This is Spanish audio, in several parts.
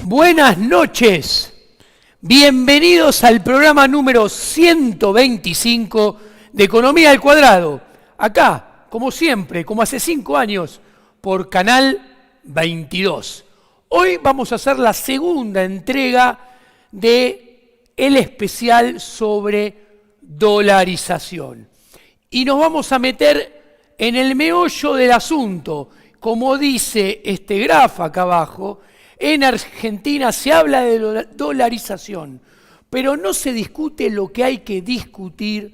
Buenas noches, bienvenidos al programa número 125 de Economía al Cuadrado, acá, como siempre, como hace 5 años, por Canal 22. Hoy vamos a hacer la segunda entrega de el especial sobre dolarización. Y nos vamos a meter en el meollo del asunto. Como dice este grafo acá abajo, en Argentina se habla de dolarización, pero no se discute lo que hay que discutir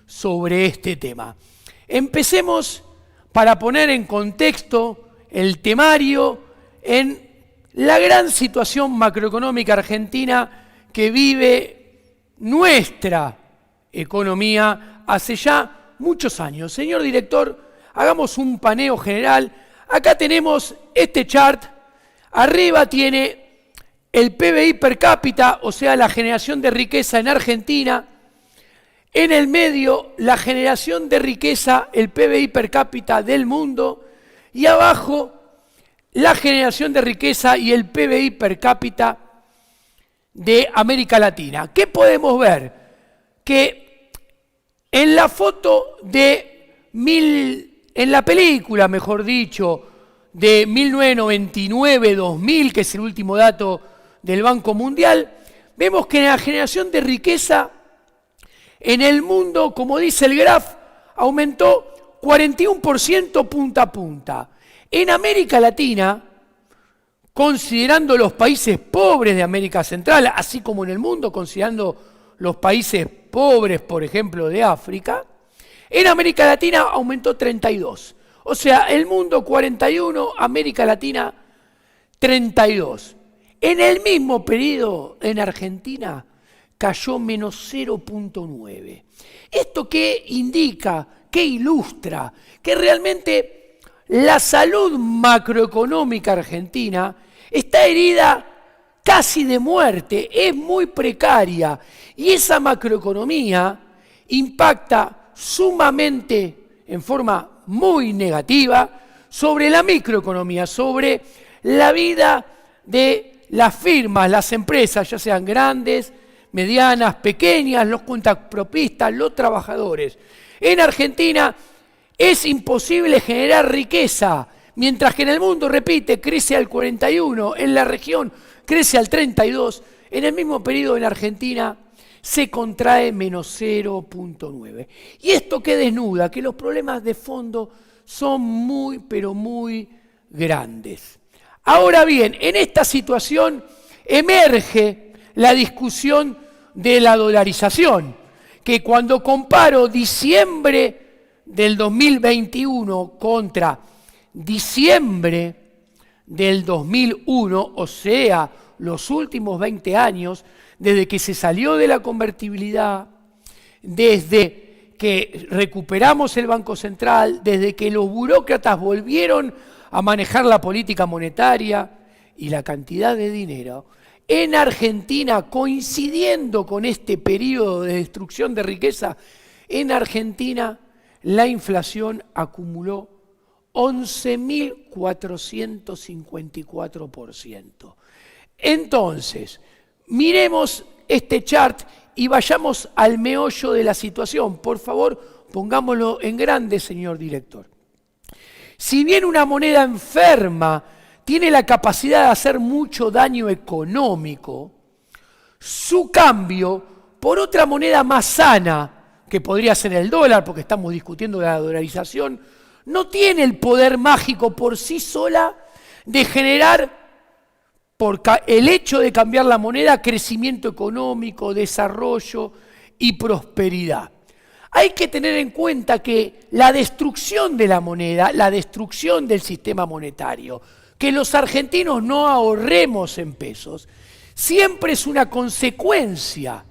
sobre este tema. Empecemos para poner en contexto el temario en la gran situación macroeconómica argentina que vive nuestra economía hace ya muchos años. Señor director, hagamos un paneo general. Acá tenemos este chart. Arriba tiene el PBI per cápita, o sea, la generación de riqueza en Argentina. En el medio, la generación de riqueza, el PBI per cápita del mundo. Y abajo, la generación de riqueza y el PBI per cápita de América Latina. ¿Qué podemos ver? Que en la foto en la película, mejor dicho, de 1999-2000, que es el último dato del Banco Mundial, vemos que la generación de riqueza en el mundo, como dice el graf, aumentó 41% punta a punta. En América Latina, considerando los países pobres de América Central, así como en el mundo, considerando los países pobres, por ejemplo, de África, en América Latina aumentó 32%. O sea, el mundo 41, América Latina 32. En el mismo periodo, en Argentina, cayó menos 0,9. ¿Esto qué indica? ¿Qué ilustra? Que realmente la salud macroeconómica argentina está herida casi de muerte, es muy precaria. Y esa macroeconomía impacta sumamente en forma muy negativa sobre la microeconomía, sobre la vida de las firmas, las empresas, ya sean grandes, medianas, pequeñas, los cuentapropistas, los trabajadores. En Argentina es imposible generar riqueza, mientras que en el mundo, repite, crece al 41%, en la región crece al 32%, en el mismo periodo en Argentina se contrae menos 0,9. ¿Y esto qué desnuda? Que los problemas de fondo son muy, pero muy grandes. Ahora bien, en esta situación emerge la discusión de la dolarización, que cuando comparo diciembre del 2021 contra diciembre del 2001, o sea, los últimos 20 años, desde que se salió de la convertibilidad, desde que recuperamos el Banco Central, desde que los burócratas volvieron a manejar la política monetaria y la cantidad de dinero, en Argentina, coincidiendo con este periodo de destrucción de riqueza, en Argentina la inflación acumuló 11.454%. Entonces, miremos este chart y vayamos al meollo de la situación. Por favor, pongámoslo en grande, señor director. Si bien una moneda enferma tiene la capacidad de hacer mucho daño económico, su cambio por otra moneda más sana, que podría ser el dólar, porque estamos discutiendo de la dolarización, no tiene el poder mágico por sí sola de generar, por el hecho de cambiar la moneda, crecimiento económico, desarrollo y prosperidad. Hay que tener en cuenta que la destrucción de la moneda, la destrucción del sistema monetario, que los argentinos no ahorremos en pesos, siempre es una consecuencia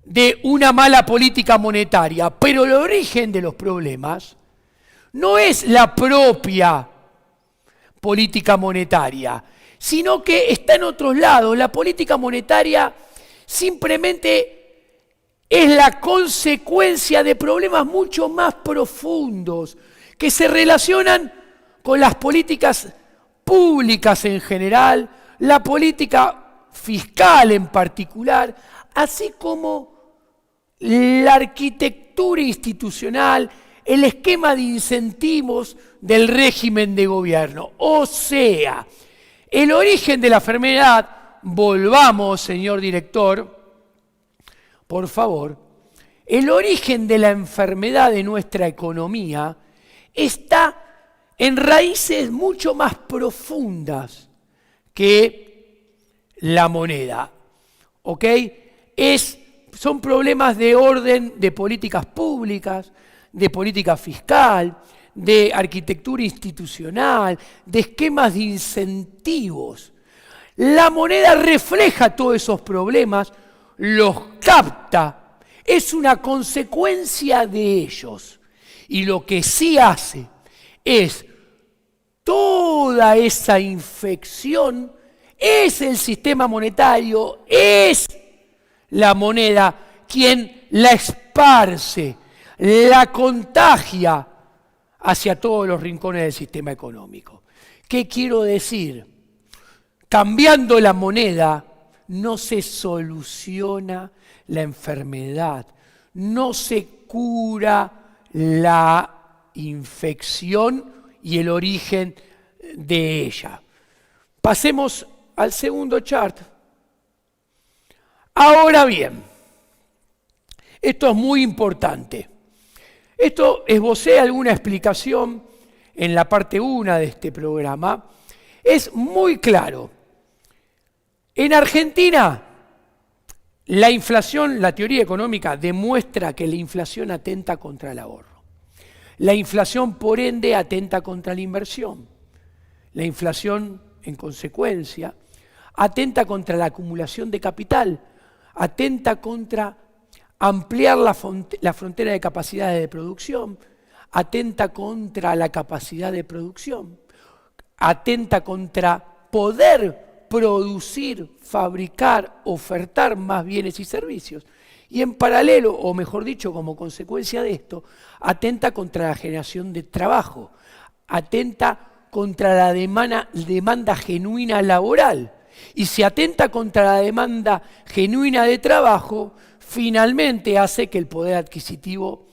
de una mala política monetaria, pero el origen de los problemas no es la propia política monetaria, sino que está en otros lados. La política monetaria simplemente es la consecuencia de problemas mucho más profundos que se relacionan con las políticas públicas en general, la política fiscal en particular, así como la arquitectura institucional, el esquema de incentivos del régimen de gobierno. O sea, el origen de la enfermedad, volvamos, señor director, por favor, el origen de la enfermedad de nuestra economía está en raíces mucho más profundas que la moneda, ¿ok? Son problemas de orden de políticas públicas, de política fiscal, de arquitectura institucional, de esquemas de incentivos. La moneda refleja todos esos problemas, los capta, es una consecuencia de ellos. Y lo que sí hace es toda esa infección, es el sistema monetario, es la moneda quien la esparce, la contagia hacia todos los rincones del sistema económico. ¿Qué quiero decir? Cambiando la moneda no se soluciona la enfermedad, no se cura la infección y el origen de ella. Pasemos al segundo chart. Ahora bien, esto es muy importante. Esto esbocé alguna explicación en la parte 1 de este programa. Es muy claro. En Argentina, la inflación, la teoría económica demuestra que la inflación atenta contra el ahorro. La inflación, por ende, atenta contra la inversión. La inflación, en consecuencia, atenta contra la acumulación de capital, atenta contra ampliar la frontera de capacidades de producción, atenta contra la capacidad de producción, atenta contra poder producir, fabricar, ofertar más bienes y servicios. Y en paralelo, o mejor dicho, como consecuencia de esto, atenta contra la generación de trabajo, atenta contra la demanda genuina laboral. Y si atenta contra la demanda genuina de trabajo, finalmente hace que el poder adquisitivo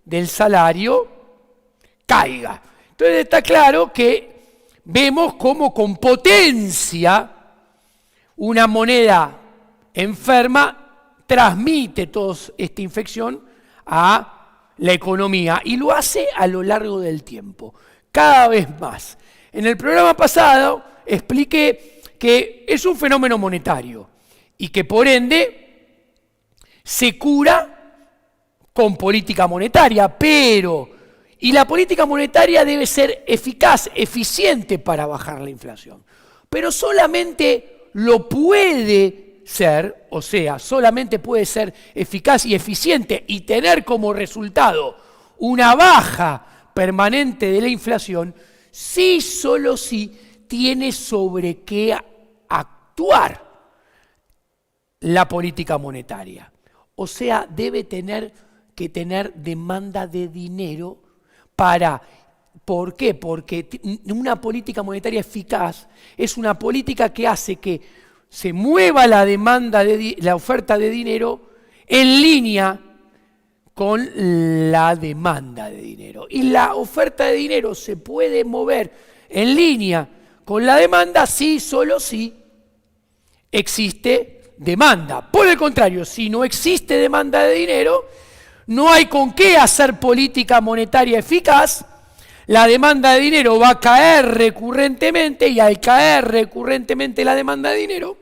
del salario caiga. Entonces está claro que vemos cómo con potencia una moneda enferma transmite toda esta infección a la economía y lo hace a lo largo del tiempo, cada vez más. En el programa pasado expliqué que es un fenómeno monetario y que por ende se cura con política monetaria, y la política monetaria debe ser eficaz, eficiente para bajar la inflación. Pero solamente lo puede ser, o sea, solamente puede ser eficaz y eficiente y tener como resultado una baja permanente de la inflación, si solo si tiene sobre qué actuar la política monetaria. O sea, debe tener que tener demanda de dinero para... ¿Por qué? Porque una política monetaria eficaz es una política que hace que se mueva la demanda, la oferta de dinero en línea con la demanda de dinero. Y la oferta de dinero se puede mover en línea con la demanda si, solo si existe demanda. Por el contrario, si no existe demanda de dinero, no hay con qué hacer política monetaria eficaz. La demanda de dinero va a caer recurrentemente y al caer recurrentemente la demanda de dinero,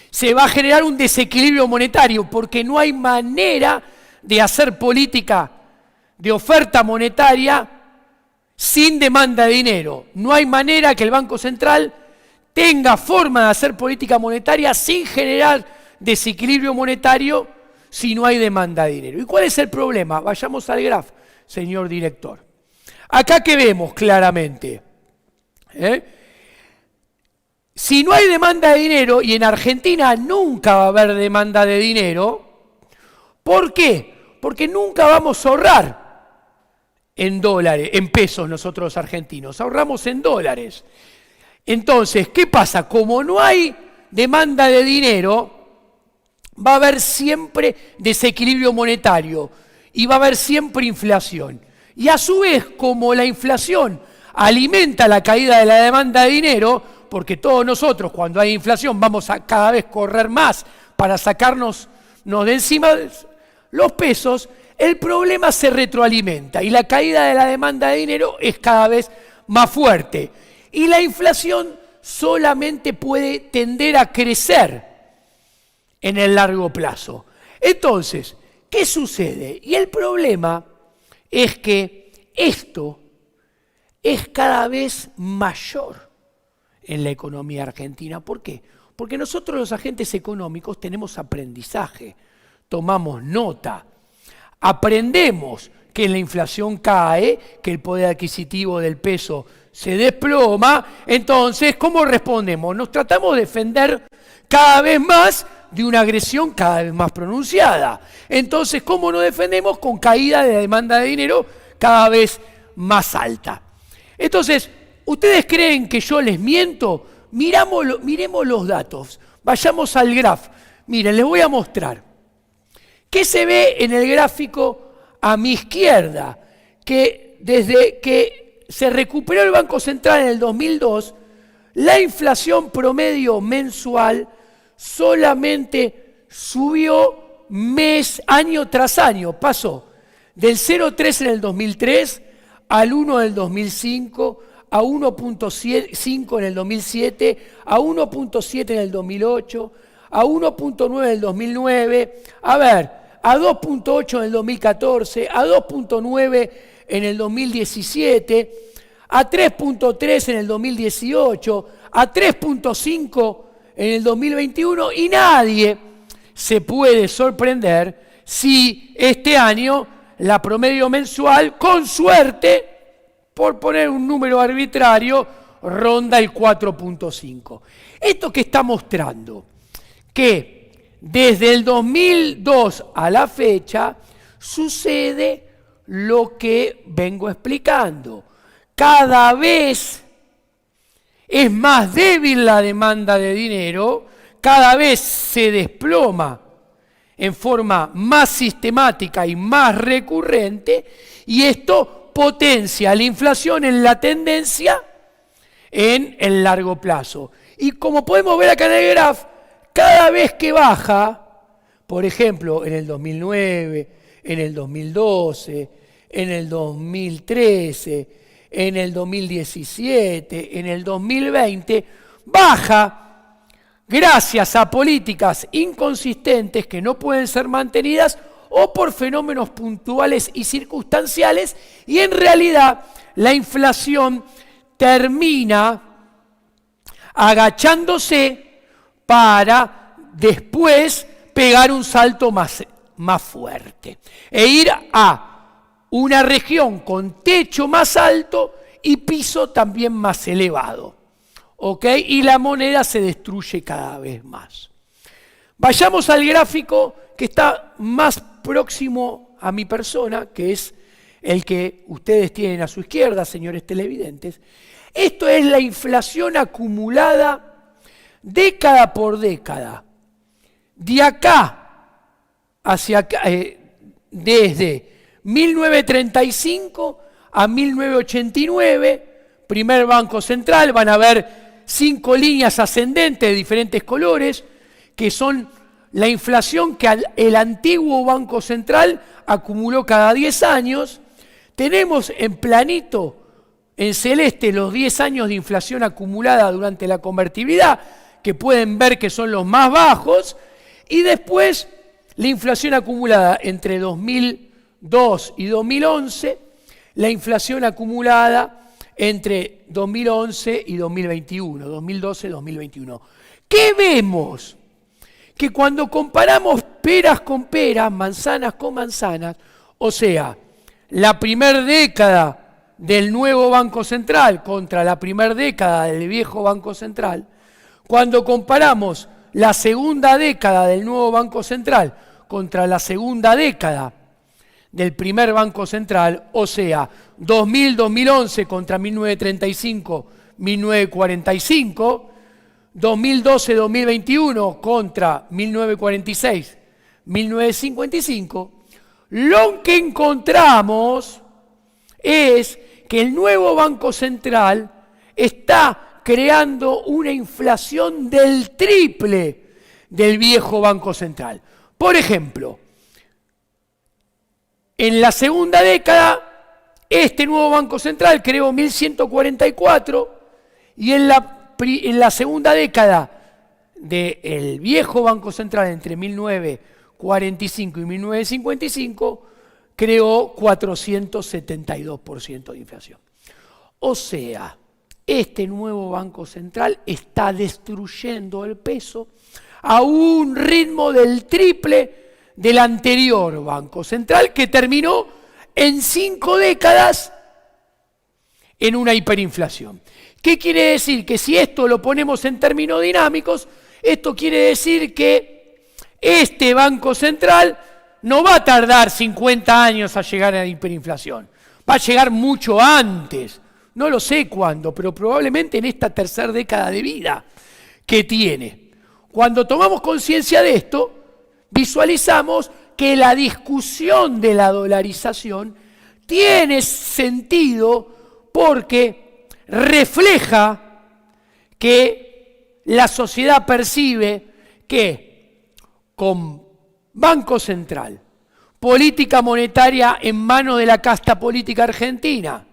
se va a generar un desequilibrio monetario porque no hay manera de hacer política de oferta monetaria sin demanda de dinero. No hay manera que el Banco Central tenga forma de hacer política monetaria sin generar desequilibrio monetario si no hay demanda de dinero. ¿Y cuál es el problema? Vayamos al grafo, señor director. Acá que vemos claramente, si no hay demanda de dinero, y en Argentina nunca va a haber demanda de dinero, ¿por qué? Porque nunca vamos a ahorrar en dólares, en pesos nosotros argentinos, ahorramos en dólares. Entonces, ¿qué pasa? Como no hay demanda de dinero, va a haber siempre desequilibrio monetario y va a haber siempre inflación. Y a su vez, como la inflación alimenta la caída de la demanda de dinero, porque todos nosotros cuando hay inflación vamos a cada vez correr más para sacarnos de encima los pesos, el problema se retroalimenta y la caída de la demanda de dinero es cada vez más fuerte. Y la inflación solamente puede tender a crecer en el largo plazo. Entonces, ¿qué sucede? Y el problema es que esto es cada vez mayor en la economía argentina. ¿Por qué? Porque nosotros los agentes económicos tenemos aprendizaje, tomamos nota, aprendemos que la inflación cae, que el poder adquisitivo del peso se desploma. Entonces, ¿cómo respondemos? Nos tratamos de defender cada vez más de una agresión cada vez más pronunciada. Entonces, ¿cómo nos defendemos? Con caída de la demanda de dinero cada vez más alta. Entonces, ¿ustedes creen que yo les miento? Miremos los datos. Vayamos al grafo. Miren, les voy a mostrar. ¿Qué se ve en el gráfico a mi izquierda? Que desde que se recuperó el Banco Central en el 2002, la inflación promedio mensual solamente subió año tras año. Pasó del 0,3 en el 2003 al 1 en el 2005, a 1,5 en el 2007, a 1,7 en el 2008, a 1,9 en el 2009, a 2,8 en el 2014, a 2,9 en el 2017, a 3,3 en el 2018, a 3,5 en el 2021 y nadie se puede sorprender si este año la promedio mensual, con suerte, por poner un número arbitrario, ronda el 4,5. Esto que está mostrando que desde el 2002 a la fecha sucede lo que vengo explicando. Cada vez es más débil la demanda de dinero, cada vez se desploma en forma más sistemática y más recurrente, y esto potencia la inflación en la tendencia en el largo plazo. Y como podemos ver acá en el grafo, cada vez que baja, por ejemplo, en el 2009, en el 2012, en el 2013, en el 2017, en el 2020, baja gracias a políticas inconsistentes que no pueden ser mantenidas o por fenómenos puntuales y circunstanciales, y en realidad la inflación termina agachándose para después pegar un salto más fuerte e ir a una región con techo más alto y piso también más elevado. ¿Ok? Y la moneda se destruye cada vez más. Vayamos al gráfico que está más próximo a mi persona, que es el que ustedes tienen a su izquierda, señores televidentes. Esto es la inflación acumulada década por década. De acá hacia acá, desde 1935 a 1989, primer Banco Central, van a ver 5 líneas ascendentes de diferentes colores, que son la inflación que el antiguo Banco Central acumuló cada 10 años. Tenemos en planito, en celeste, los 10 años de inflación acumulada durante la convertibilidad, que pueden ver que son los más bajos, y después la inflación acumulada entre 2002 y 2011, la inflación acumulada entre 2011 y 2021, 2012-2021. ¿Qué vemos? Que cuando comparamos peras con peras, manzanas con manzanas, o sea, la primera década del nuevo Banco Central contra la primera década del viejo Banco Central, cuando comparamos la segunda década del nuevo Banco Central contra la segunda década del primer Banco Central, o sea, 2000-2011 contra 1935, 1945, 2012-2021 contra 1946-1955, lo que encontramos es que el nuevo Banco Central está creando una inflación del triple del viejo Banco Central. Por ejemplo, en la segunda década, este nuevo Banco Central creó 1144 y en la segunda década del viejo Banco Central, entre 1945 y 1955, creó 472% de inflación. O sea, este nuevo Banco Central está destruyendo el peso a un ritmo del triple del anterior Banco Central, que terminó en 5 décadas en una hiperinflación. ¿Qué quiere decir? Que si esto lo ponemos en términos dinámicos, esto quiere decir que este Banco Central no va a tardar 50 años a llegar a la hiperinflación. Va a llegar mucho antes. No lo sé cuándo, pero probablemente en esta tercera década de vida que tiene. Cuando tomamos conciencia de esto, visualizamos que la discusión de la dolarización tiene sentido porque refleja que la sociedad percibe que con Banco Central, política monetaria en manos de la casta política argentina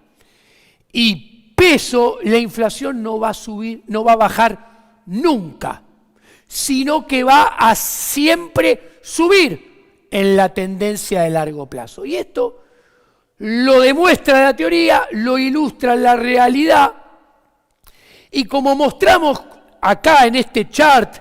y peso, la inflación no va a subir, no va a bajar nunca, sino que va a siempre subir en la tendencia de largo plazo. Y esto lo demuestra la teoría, lo ilustra la realidad, y como mostramos acá en este chart,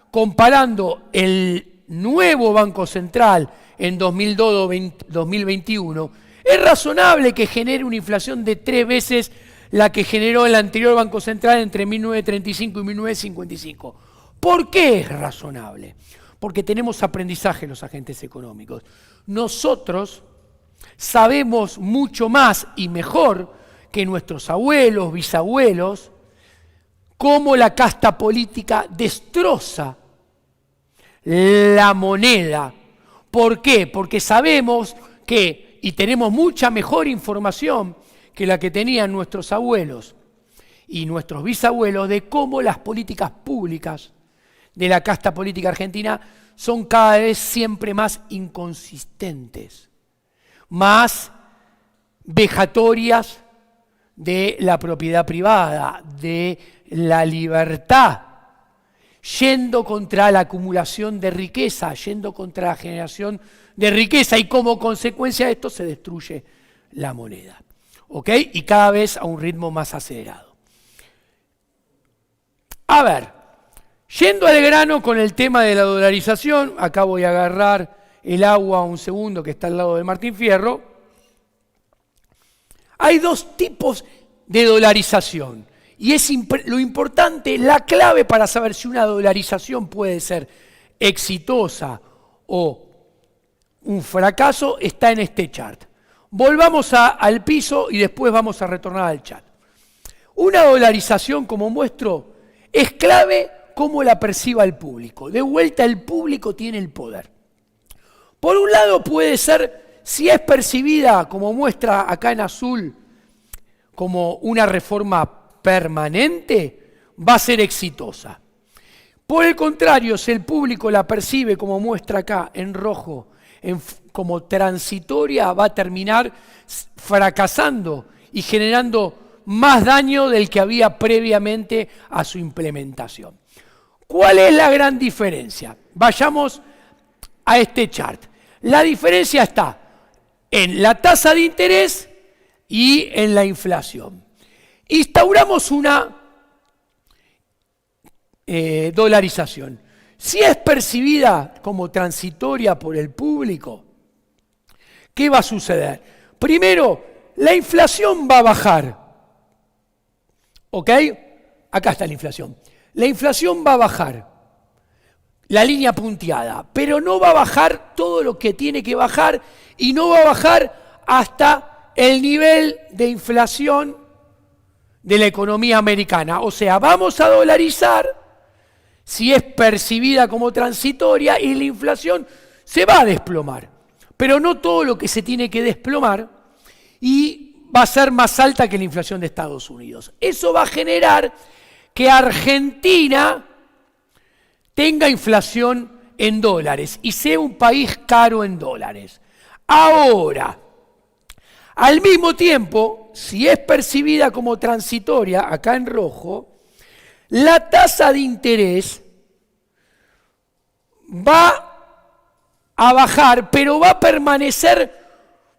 comparando el nuevo Banco Central en 2002-2021, es razonable que genere una inflación de 3 veces la que generó el anterior Banco Central entre 1935 y 1955. ¿Por qué es razonable? Porque tenemos aprendizaje los agentes económicos. Nosotros sabemos mucho más y mejor que nuestros abuelos, bisabuelos, cómo la casta política destroza la moneda. ¿Por qué? Porque sabemos que, y tenemos mucha mejor información que la que tenían nuestros abuelos y nuestros bisabuelos, de cómo las políticas públicas de la casta política argentina son cada vez siempre más inconsistentes, más vejatorias de la propiedad privada, de la libertad, yendo contra la acumulación de riqueza, yendo contra la generación de riqueza, y como consecuencia de esto se destruye la moneda. ¿Ok? Y cada vez a un ritmo más acelerado. A ver, yendo al grano con el tema de la dolarización, acá voy a agarrar el agua un segundo que está al lado de Martín Fierro. Hay 2 tipos de dolarización. Y es lo importante, la clave para saber si una dolarización puede ser exitosa o un fracaso está en este chart. Volvamos al piso y después vamos a retornar al chat. Una dolarización, como muestro, es clave cómo la perciba el público. De vuelta, el público tiene el poder. Por un lado puede ser, si es percibida, como muestra acá en azul, como una reforma permanente, va a ser exitosa. Por el contrario, si el público la percibe, como muestra acá en rojo, como transitoria, va a terminar fracasando y generando más daño del que había previamente a su implementación. ¿Cuál es la gran diferencia? Vayamos a este chart. La diferencia está en la tasa de interés y en la inflación. Instauramos una dolarización. Si es percibida como transitoria por el público, ¿qué va a suceder? Primero, la inflación va a bajar. ¿Ok? Acá está la inflación. La inflación va a bajar, la línea punteada, pero no va a bajar todo lo que tiene que bajar y no va a bajar hasta el nivel de inflación de la economía americana. O sea, vamos a dolarizar si es percibida como transitoria y la inflación se va a desplomar. Pero no todo lo que se tiene que desplomar y va a ser más alta que la inflación de Estados Unidos. Eso va a generar que Argentina tenga inflación en dólares y sea un país caro en dólares. Ahora, al mismo tiempo, si es percibida como transitoria, acá en rojo, la tasa de interés va a bajar, pero va a permanecer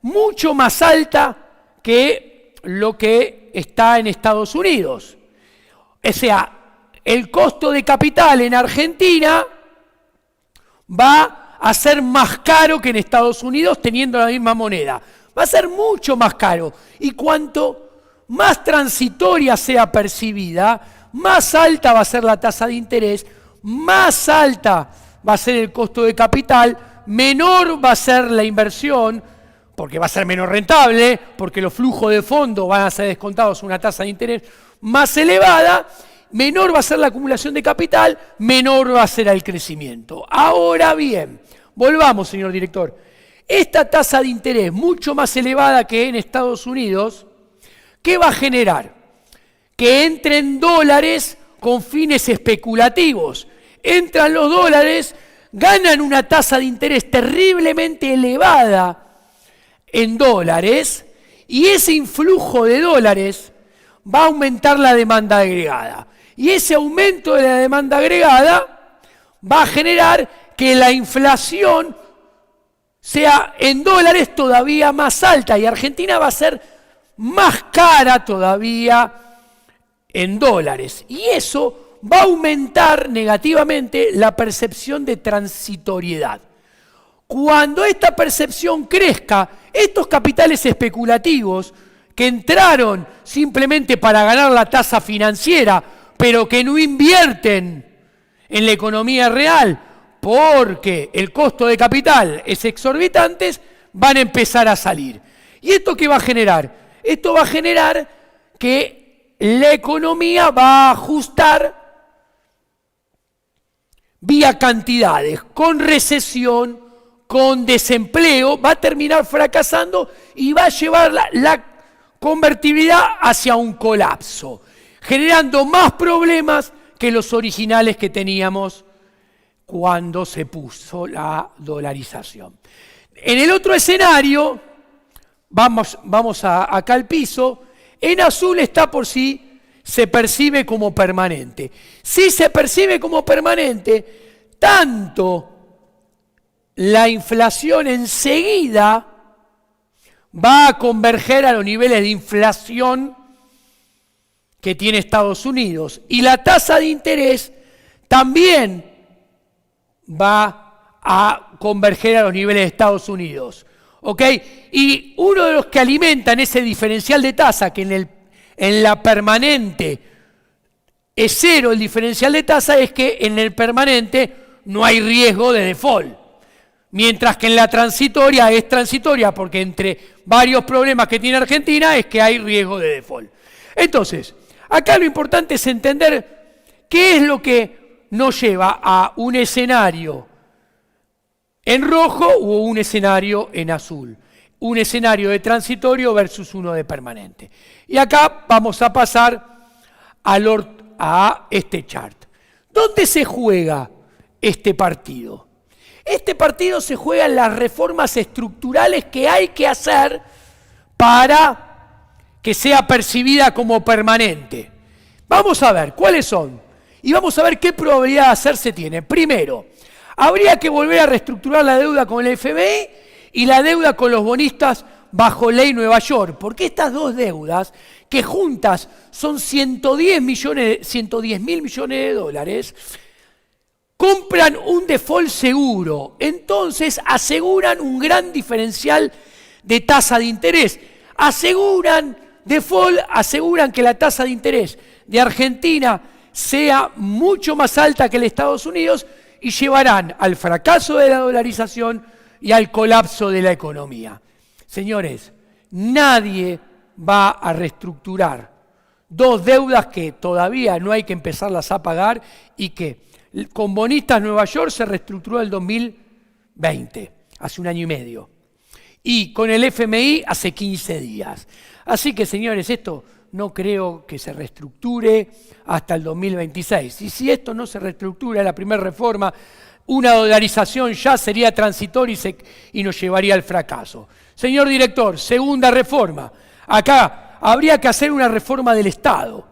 mucho más alta que lo que está en Estados Unidos. O sea, el costo de capital en Argentina va a ser más caro que en Estados Unidos teniendo la misma moneda. Va a ser mucho más caro. Y cuanto más transitoria sea percibida, más alta va a ser la tasa de interés, más alta va a ser el costo de capital, menor va a ser la inversión, porque va a ser menos rentable, porque los flujos de fondos van a ser descontados a una tasa de interés más elevada, menor va a ser la acumulación de capital, menor va a ser el crecimiento. Ahora bien, volvamos, señor director. Esta tasa de interés, mucho más elevada que en Estados Unidos, ¿qué va a generar? Que entren dólares con fines especulativos. Entran los dólares, ganan una tasa de interés terriblemente elevada en dólares, y ese influjo de dólares va a aumentar la demanda agregada. Y ese aumento de la demanda agregada va a generar que la inflación sea en dólares todavía más alta, y Argentina va a ser más cara todavía en dólares. Y eso va a aumentar negativamente la percepción de transitoriedad. Cuando esta percepción crezca, estos capitales especulativos que entraron simplemente para ganar la tasa financiera, pero que no invierten en la economía real porque el costo de capital es exorbitante, van a empezar a salir. ¿Y esto qué va a generar? Esto va a generar que la economía va a ajustar vía cantidades, con recesión, con desempleo, va a terminar fracasando y va a llevar la convertibilidad hacia un colapso, generando más problemas que los originales que teníamos cuando se puso la dolarización. En el otro escenario, vamos acá al piso, en azul está por si se percibe como permanente. Si se percibe como permanente, tanto la inflación enseguida va a converger a los niveles de inflación que tiene Estados Unidos, y la tasa de interés también va a converger a los niveles de Estados Unidos. ¿Ok? Y uno de los que alimentan ese diferencial de tasa, que en la permanente es cero el diferencial de tasa, es que en el permanente no hay riesgo de default. Mientras que en la transitoria es transitoria, porque entre varios problemas que tiene Argentina es que hay riesgo de default. Entonces, acá lo importante es entender qué es lo que nos lleva a un escenario en rojo o un escenario en azul. Un escenario de transitorio versus uno de permanente. Y acá vamos a pasar a este chart. ¿Dónde se juega este partido? Este partido se juega en las reformas estructurales que hay que hacer para que sea percibida como permanente. Vamos a ver cuáles son y vamos a ver qué probabilidad de hacerse tiene. Primero, habría que volver a reestructurar la deuda con el FMI y la deuda con los bonistas bajo ley Nueva York, porque estas dos deudas, que juntas son 110 mil millones de dólares, compran un default seguro, entonces aseguran un gran diferencial de tasa de interés, aseguran default, aseguran que la tasa de interés de Argentina sea mucho más alta que el de Estados Unidos y llevarán al fracaso de la dolarización y al colapso de la economía. Señores, nadie va a reestructurar 2 deudas que todavía no hay que empezarlas a pagar y que con Bonistas Nueva York se reestructuró el 2020, hace 1 año y medio. Y con el FMI hace 15 días. Así que, señores, esto no creo que se reestructure hasta el 2026. Y si esto no se reestructura, la primera reforma, una dolarización ya sería transitoria y nos llevaría al fracaso. Señor director, segunda reforma. Acá habría que hacer una reforma del Estado.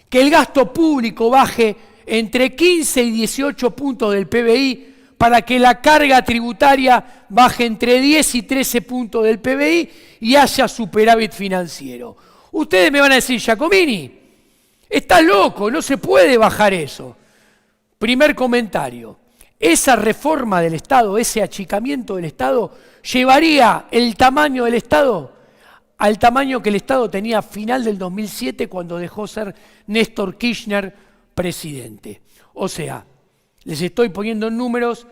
Que el gasto público baje entre 15 y 18 puntos del PBI para que la carga tributaria baje entre 10 y 13 puntos del PBI y haya superávit financiero. Ustedes me van a decir, Giacomini, estás loco, no se puede bajar eso. Primer comentario, esa reforma del Estado, ese achicamiento del Estado, llevaría el tamaño del Estado al tamaño que el Estado tenía a final del 2007 cuando dejó ser Néstor Kirchner presidente. O sea, les estoy poniendo números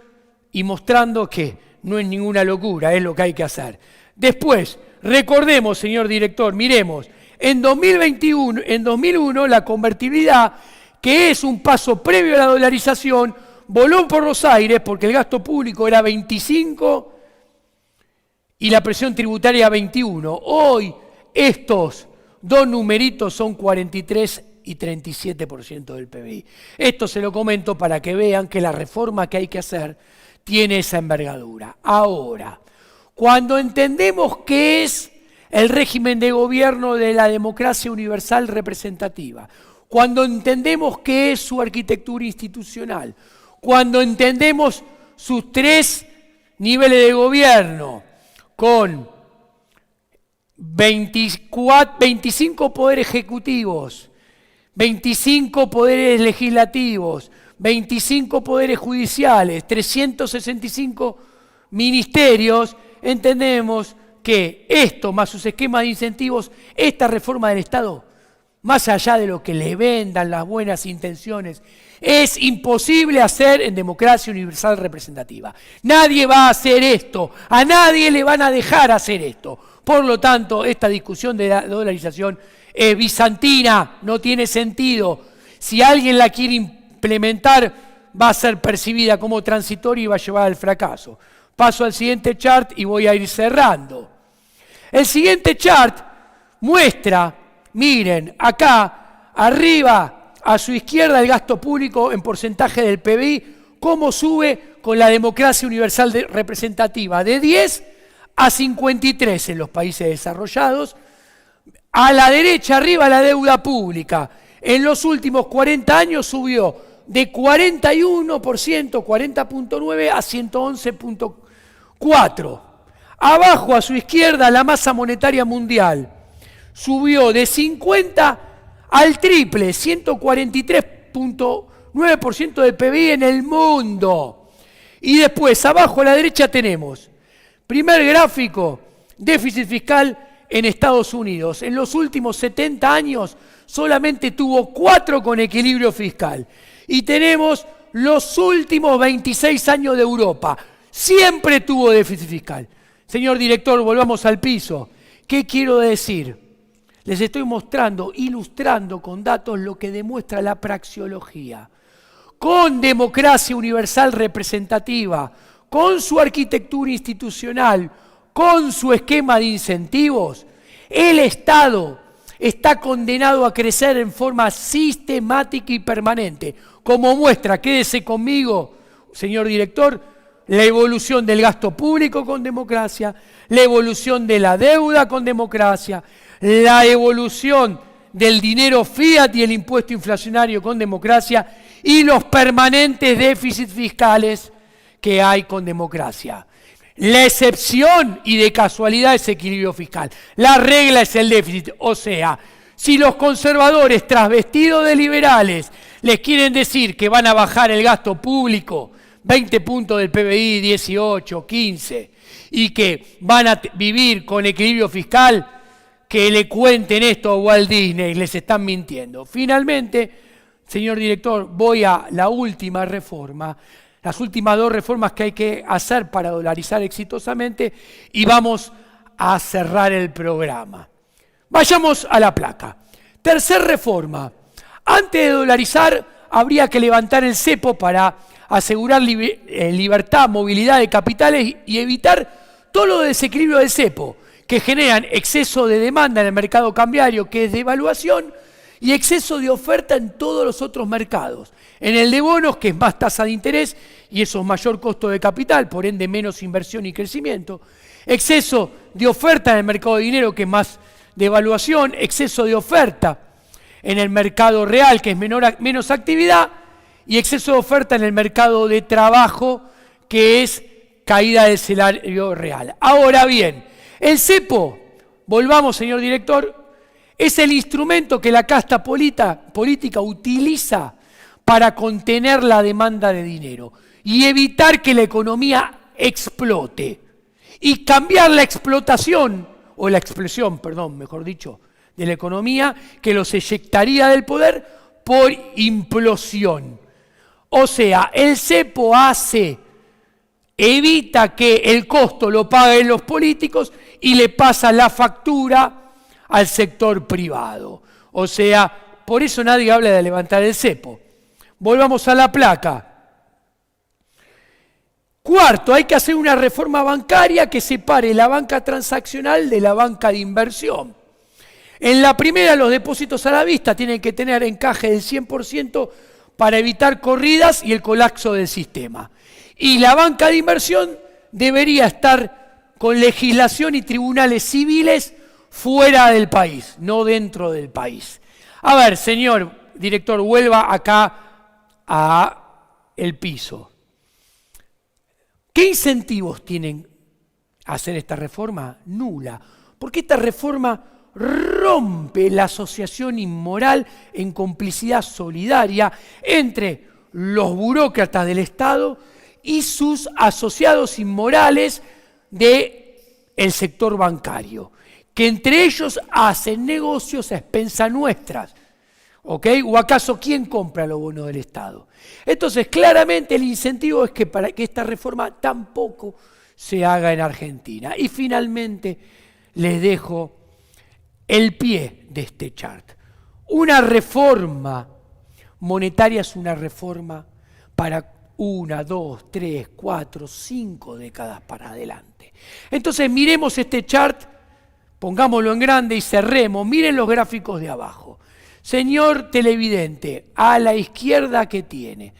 y mostrando que no es ninguna locura, es lo que hay que hacer. Después, recordemos, señor director, miremos, en 2001 la convertibilidad, que es un paso previo a la dolarización, voló por los aires porque el gasto público era 25 y la presión tributaria 21. Hoy estos 2 numeritos son 43 y 37% del PBI. Esto se lo comento para que vean que la reforma que hay que hacer tiene esa envergadura. Ahora, cuando entendemos qué es el régimen de gobierno de la democracia universal representativa, cuando entendemos qué es su arquitectura institucional, cuando entendemos sus 3 niveles de gobierno con 25 poderes ejecutivos, 25 poderes legislativos, 25 poderes judiciales, 365 ministerios, entendemos que esto, más sus esquemas de incentivos, esta reforma del Estado, más allá de lo que le vendan las buenas intenciones, es imposible hacer en democracia universal representativa. Nadie va a hacer esto, a nadie le van a dejar hacer esto. Por lo tanto, esta discusión de la dolarización es bizantina, no tiene sentido. Si alguien la quiere implementar, va a ser percibida como transitoria y va a llevar al fracaso. Paso al siguiente chart y voy a ir cerrando. El siguiente chart muestra, miren, acá arriba a su izquierda el gasto público en porcentaje del PBI, cómo sube con la democracia universal representativa de 10 a 53 en los países desarrollados. A la derecha arriba la deuda pública. En los últimos 40 años subió de 41%, 40.9 a 111.4. Abajo a su izquierda la masa monetaria mundial subió de 50 al triple, 143.9% del PBI en el mundo. Y después abajo a la derecha tenemos, primer gráfico, déficit fiscal en Estados Unidos. En los últimos 70 años solamente tuvo 4 con equilibrio fiscal. Y tenemos los últimos 26 años de Europa. Siempre tuvo déficit fiscal. Señor director, volvamos al piso. ¿Qué quiero decir? Les estoy mostrando, ilustrando con datos lo que demuestra la praxeología. Con democracia universal representativa, con su arquitectura institucional, con su esquema de incentivos, el Estado está condenado a crecer en forma sistemática y permanente. Como muestra, quédese conmigo, señor director, la evolución del gasto público con democracia, la evolución de la deuda con democracia, la evolución del dinero fiat y el impuesto inflacionario con democracia y los permanentes déficits fiscales que hay con democracia. La excepción y de casualidad es equilibrio fiscal. La regla es el déficit. O sea, si los conservadores trasvestidos de liberales les quieren decir que van a bajar el gasto público 20 puntos del PBI, 18, 15, y que van a vivir con equilibrio fiscal, que le cuenten esto a Walt Disney, les están mintiendo. Finalmente, señor director, voy a la última reforma, las últimas 2 reformas que hay que hacer para dolarizar exitosamente y vamos a cerrar el programa. Vayamos a la placa. Tercer reforma. Antes de dolarizar, habría que levantar el cepo para asegurar libertad, movilidad de capitales y evitar todos los desequilibrios del cepo, que generan exceso de demanda en el mercado cambiario, que es devaluación, y exceso de oferta en todos los otros mercados. En el de bonos, que es más tasa de interés y eso es mayor costo de capital, por ende menos inversión y crecimiento. Exceso de oferta en el mercado de dinero, que es más devaluación. Exceso de oferta en el mercado real, que es menos actividad. Y exceso de oferta en el mercado de trabajo, que es caída del salario real. Ahora bien, el cepo, volvamos señor director, es el instrumento que la casta política utiliza para contener la demanda de dinero y evitar que la economía explote y cambiar la explotación, o la explosión, perdón, mejor dicho, de la economía, que los eyectaría del poder por implosión. O sea, el cepo evita que el costo lo paguen los políticos y le pasa la factura al sector privado. O sea, por eso nadie habla de levantar el cepo. Volvamos a la placa. Cuarto, hay que hacer una reforma bancaria que separe la banca transaccional de la banca de inversión. En la primera, los depósitos a la vista tienen que tener encaje del 100% para evitar corridas y el colapso del sistema. Y la banca de inversión debería estar con legislación y tribunales civiles fuera del país, no dentro del país. A ver, señor director, vuelva acá a el piso. ¿Qué incentivos tienen a hacer esta reforma? Nula. Porque esta reforma rompe la asociación inmoral en complicidad solidaria entre los burócratas del Estado y sus asociados inmorales del sector bancario, que entre ellos hacen negocios a expensas nuestras. ¿Ok? ¿O acaso quién compra los bonos del Estado? Entonces, claramente el incentivo es que para que esta reforma tampoco se haga en Argentina. Y finalmente les dejo el pie de este chart. Una reforma monetaria es una reforma para 1, 2, 3, 4, 5 décadas para adelante. Entonces miremos este chart, pongámoslo en grande y cerremos. Miren los gráficos de abajo. Señor televidente, a la izquierda, ¿qué tiene?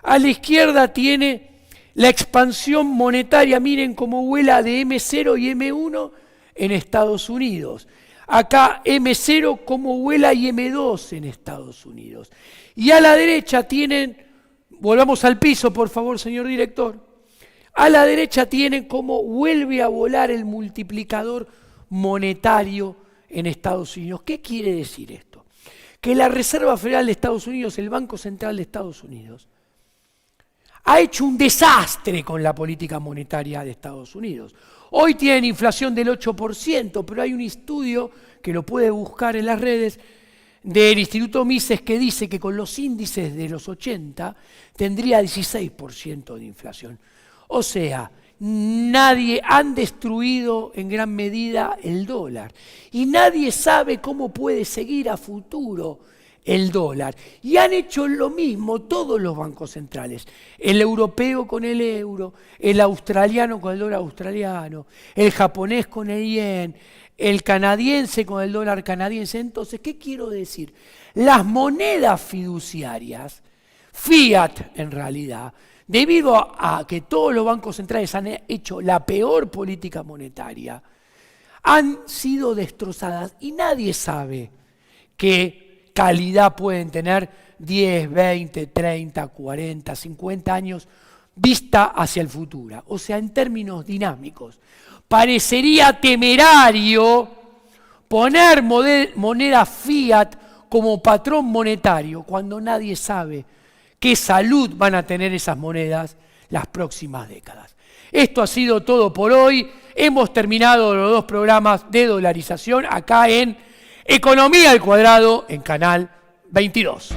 A la izquierda tiene la expansión monetaria, miren cómo vuela de M0 y M1 en Estados Unidos. Acá M0 cómo vuela y M2 en Estados Unidos. Y a la derecha tienen, volvamos al piso por favor señor director, a la derecha tienen cómo vuelve a volar el multiplicador monetario en Estados Unidos. ¿Qué quiere decir esto? Que la Reserva Federal de Estados Unidos, el Banco Central de Estados Unidos, ha hecho un desastre con la política monetaria de Estados Unidos. Hoy tienen inflación del 8%, pero hay un estudio que lo puede buscar en las redes del Instituto Mises que dice que con los índices de los 80 tendría 16% de inflación. O sea, han destruido en gran medida el dólar y nadie sabe cómo puede seguir a futuro el dólar. Y han hecho lo mismo todos los bancos centrales, el europeo con el euro, el australiano con el dólar australiano, el japonés con el yen, el canadiense con el dólar canadiense. Entonces, ¿qué quiero decir? Las monedas fiduciarias, fiat en realidad, debido a que todos los bancos centrales han hecho la peor política monetaria, han sido destrozadas y nadie sabe qué calidad pueden tener 10, 20, 30, 40, 50 años vista hacia el futuro. O sea, en términos dinámicos, parecería temerario poner moneda fiat como patrón monetario cuando nadie sabe qué salud van a tener esas monedas las próximas décadas. Esto ha sido todo por hoy. Hemos terminado los 2 programas de dolarización acá en Economía al Cuadrado en Canal 22.